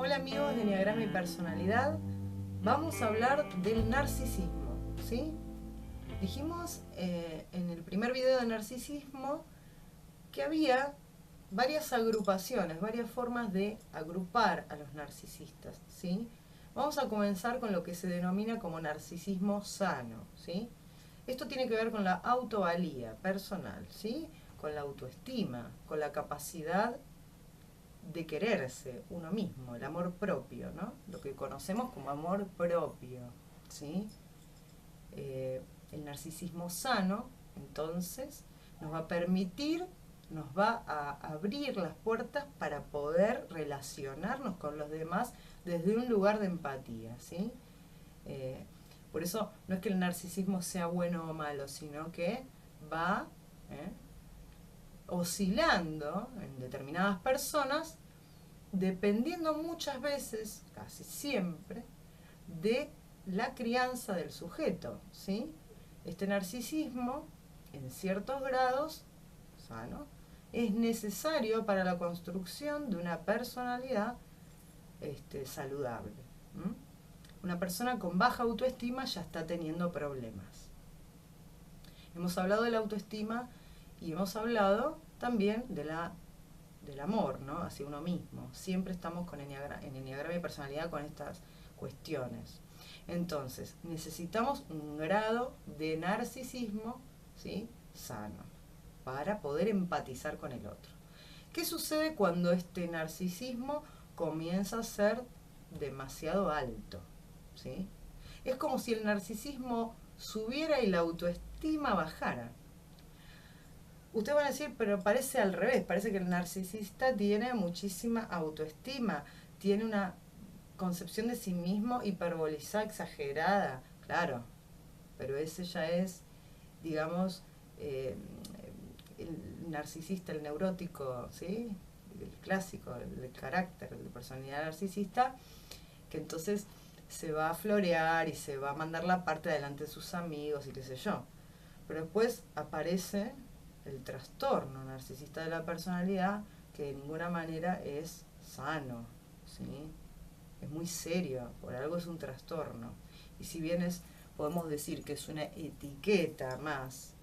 Hola amigos de Enneagrama y Personalidad, vamos a hablar del narcisismo, ¿sí? Dijimos en el primer video de narcisismo que había varias agrupaciones, varias formas de agrupar a los narcisistas, ¿sí? Vamos a comenzar con lo que se denomina como narcisismo sano, ¿sí? Esto tiene que ver con la autovalía personal, ¿sí? Con la autoestima, con la capacidad de quererse uno mismo, el amor propio, ¿no? Lo que conocemos como amor propio, ¿sí? El narcisismo sano, entonces, nos va a permitir, nos va a abrir las puertas para poder relacionarnos con los demás desde un lugar de empatía, ¿sí? Eh, por eso no es que el narcisismo sea bueno o malo, sino que va ¿eh? oscilando en determinadas personas dependiendo muchas veces, casi siempre, de la crianza del sujeto, ¿sí? Este narcisismo, en ciertos grados, sano, es necesario para la construcción de una personalidad saludable. ¿M? Una persona con baja autoestima ya está teniendo problemas. Hemos hablado de la autoestima y hemos hablado también del amor, ¿no? Hacia uno mismo. Siempre estamos en Enneagrama y Personalidad con estas cuestiones. Entonces, necesitamos un grado de narcisismo, ¿sí? Sano, para poder empatizar con el otro. ¿Qué sucede cuando este narcisismo comienza a ser demasiado alto? ¿Sí? Es como si el narcisismo subiera y la autoestima bajara. Ustedes van a decir, pero parece al revés, parece que el narcisista tiene muchísima autoestima, tiene una concepción de sí mismo hiperbolizada, exagerada, claro, pero ese ya es, digamos, el narcisista, el neurótico, ¿sí? El clásico, el carácter, de personalidad narcisista, que entonces se va a florear y se va a mandar la parte delante de sus amigos y qué sé yo. Pero después aparece el trastorno narcisista de la personalidad, que de ninguna manera es sano, ¿sí? Es muy serio, por algo es un trastorno. Y si bien podemos decir que es una etiqueta más,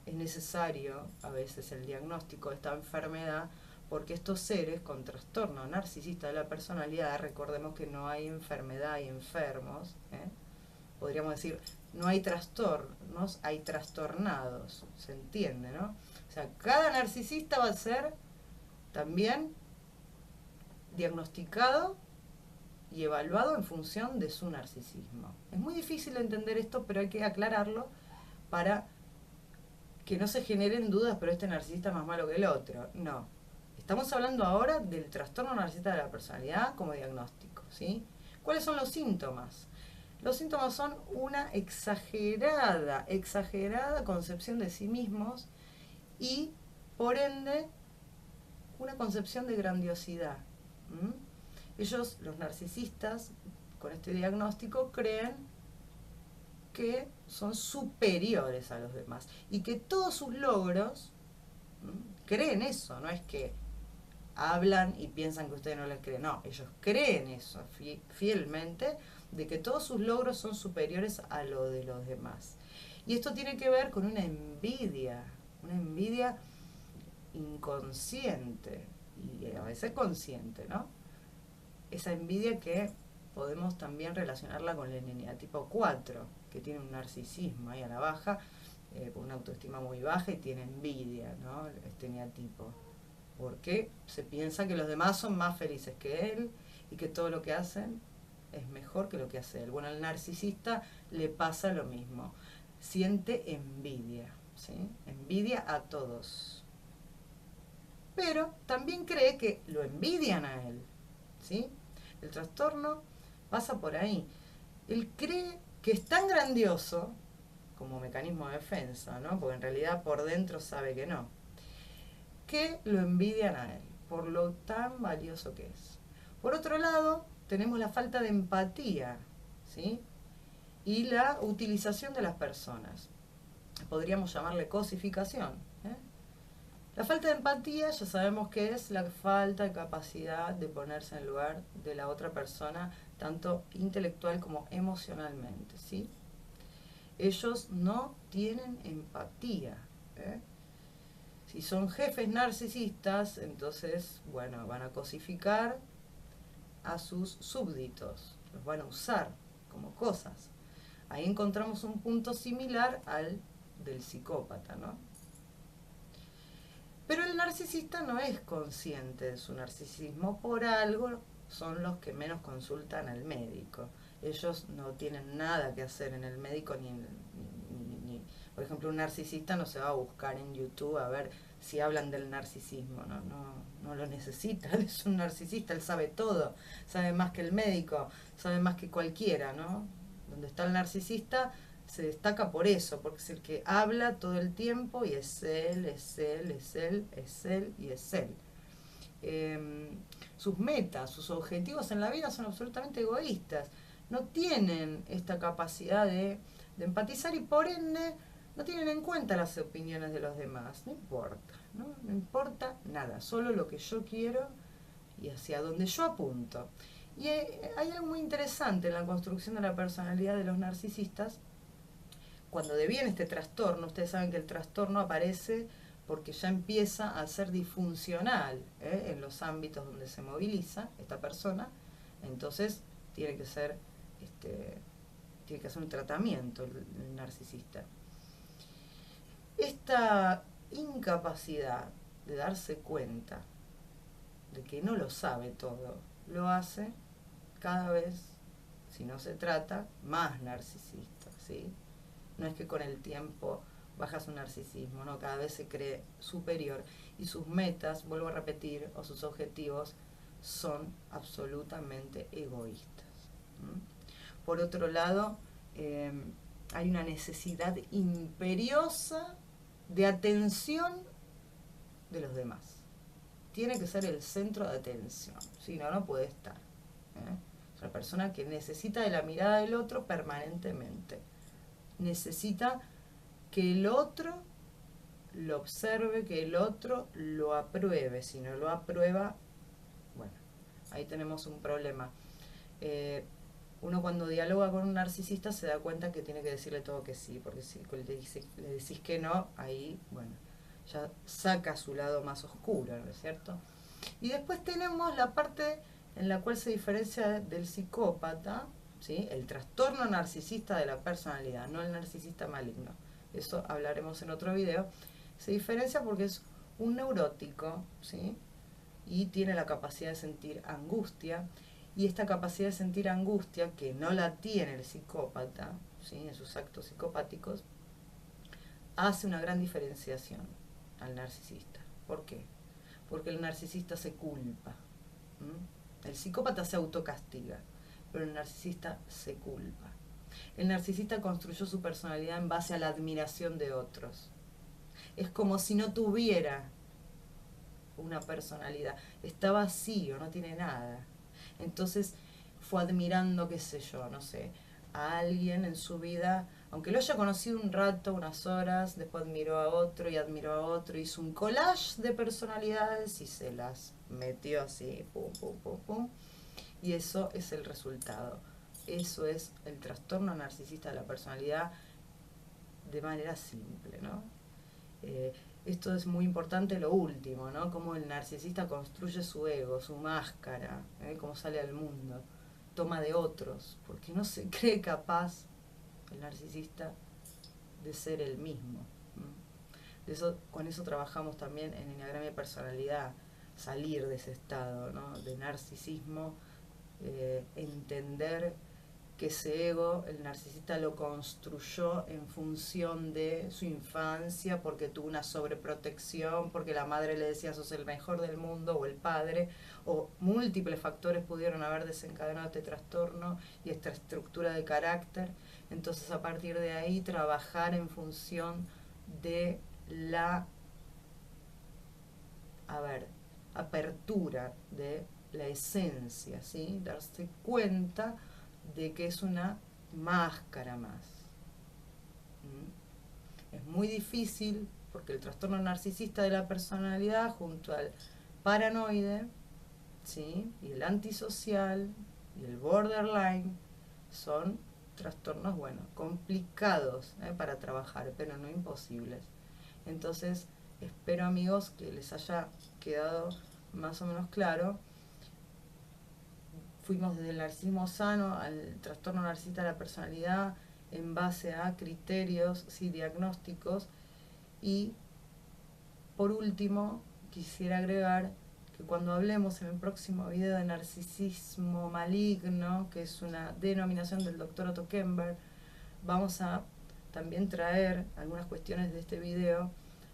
es necesario a veces el diagnóstico de esta enfermedad, porque estos seres con trastorno narcisista de la personalidad, recordemos que no hay enfermedad, hay enfermos, podríamos decir, no hay trastornos, hay trastornados, se entiende, ¿no? O sea, cada narcisista va a ser también diagnosticado y evaluado en función de su narcisismo. Es muy difícil entender esto, pero hay que aclararlo para que no se generen dudas, pero este narcisista es más malo que el otro. No. Estamos hablando ahora del trastorno narcisista de la personalidad como diagnóstico, ¿sí? ¿Cuáles son los síntomas? Los síntomas son una exagerada concepción de sí mismos y, por ende, una concepción de grandiosidad. ¿Mm? Ellos, los narcisistas, con este diagnóstico, creen que son superiores a los demás y que todos sus logros, creen eso, no es que hablan y piensan que ustedes no les creen, no, ellos creen eso fielmente, de que todos sus logros son superiores a lo de los demás. Y esto tiene que ver con una envidia inconsciente y a veces consciente, ¿no? Esa envidia que podemos también relacionarla con el eneatipo 4, que tiene un narcisismo ahí a la baja, con una autoestima muy baja y tiene envidia, ¿no? Este eneatipo. Porque se piensa que los demás son más felices que él y que todo lo que hacen es mejor que lo que hace él. Bueno, al narcisista le pasa lo mismo. Siente envidia, ¿sí? Envidia a todos. Pero también cree que lo envidian a él, ¿sí? El trastorno pasa por ahí. Él cree que es tan grandioso como mecanismo de defensa, ¿no? Porque en realidad por dentro sabe que no, que lo envidian a él por lo tan valioso que es. Por otro lado, tenemos la falta de empatía, ¿sí? Y la utilización de las personas. Podríamos llamarle cosificación, ¿eh? falta de empatía ya sabemos que es la falta de capacidad de ponerse en el lugar de la otra persona, tanto intelectual como emocionalmente, ¿sí? Ellos no tienen empatía, ¿eh? Si son jefes narcisistas, entonces, bueno, van a cosificar a sus súbditos, los van a usar como cosas. Ahí encontramos un punto similar al del psicópata, ¿no? Pero el narcisista no es consciente de su narcisismo, por algo son los que menos consultan al médico. Ellos no tienen nada que hacer en el médico por ejemplo, un narcisista no se va a buscar en YouTube a ver si hablan del narcisismo, no lo necesita, él es un narcisista, él sabe todo, sabe más que el médico, sabe más que cualquiera, ¿no? Donde está el narcisista se destaca por eso, porque es el que habla todo el tiempo y es él, es él, es él, es él y es él. Sus metas, sus objetivos en la vida son absolutamente egoístas. No tienen esta capacidad de empatizar y por ende no tienen en cuenta las opiniones de los demás. No importa, ¿no? No importa nada, solo lo que yo quiero y hacia donde yo apunto. Y hay algo muy interesante en la construcción de la personalidad de los narcisistas. Cuando deviene este trastorno, ustedes saben que el trastorno aparece porque ya empieza a ser disfuncional en los ámbitos donde se moviliza esta persona, entonces tiene que ser tiene que hacer un tratamiento el narcisista. Esta incapacidad de darse cuenta de que no lo sabe todo, lo hace cada vez, si no se trata, más narcisista, ¿sí? No es que con el tiempo baja su narcisismo, no, cada vez se cree superior y sus metas, vuelvo a repetir, o sus objetivos son absolutamente egoístas. Por otro lado, hay una necesidad imperiosa de atención de los demás. Tiene que ser el centro de atención, si no, no puede estar. Es una persona que necesita de la mirada del otro permanentemente. Necesita que el otro lo observe, que el otro lo apruebe. Si no lo aprueba, bueno, ahí tenemos un problema. Uno cuando dialoga con un narcisista se da cuenta que tiene que decirle todo que sí, porque si le decís que no, ahí, bueno, ya saca su lado más oscuro, ¿no es cierto? Y después tenemos la parte en la cual se diferencia del psicópata, ¿sí? El trastorno narcisista de la personalidad, no el narcisista maligno. Eso hablaremos en otro video. Se diferencia porque es un neurótico, ¿sí? Y tiene la capacidad de sentir angustia. Y esta capacidad de sentir angustia, que no la tiene el psicópata, ¿sí? En sus actos psicopáticos, hace una gran diferenciación al narcisista. ¿Por qué? Porque el narcisista se culpa. El psicópata se autocastiga, pero el narcisista se culpa. El narcisista construyó su personalidad en base a la admiración de otros. Es como si no tuviera una personalidad, está vacío, no tiene nada. Entonces fue admirando, qué sé yo, no sé, a alguien en su vida, aunque lo haya conocido un rato, unas horas, después admiró a otro, hizo un collage de personalidades y se las metió así, pum, pum, pum, pum. Y eso es el resultado. Eso es el trastorno narcisista de la personalidad de manera simple, ¿no? Esto es muy importante, lo último, ¿no? Cómo el narcisista construye su ego, su máscara, cómo sale al mundo, toma de otros, porque no se cree capaz el narcisista de ser el mismo. Con eso trabajamos también en Enneagrama de Personalidad, salir de ese estado, ¿no? De narcisismo, entender que ese ego el narcisista lo construyó en función de su infancia, porque tuvo una sobreprotección, porque la madre le decía sos el mejor del mundo, o el padre, o múltiples factores pudieron haber desencadenado este trastorno y esta estructura de carácter. Entonces, a partir de ahí, trabajar en función de la apertura de la esencia, ¿sí? Darse cuenta de que es una máscara más. Es muy difícil porque el trastorno narcisista de la personalidad junto al paranoide, ¿sí?, y el antisocial y el borderline son trastornos, bueno, complicados para trabajar, pero no imposibles. Entonces, espero, amigos, que les haya quedado más o menos claro. Fuimos desde el narcisismo sano al trastorno narcisista de la personalidad en base a criterios, sí, diagnósticos. Y por último, quisiera agregar que cuando hablemos en el próximo video de narcisismo maligno, que es una denominación del doctor Otto Kemper, vamos a también traer algunas cuestiones de este video,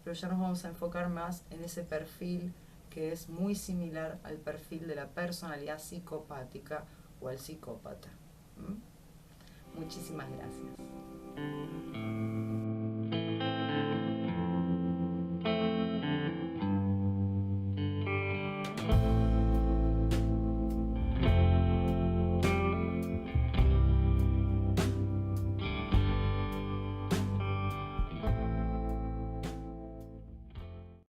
pero ya nos vamos a enfocar más en ese perfil que es muy similar al perfil de la personalidad psicopática o al psicópata. ¿Mm? Muchísimas gracias.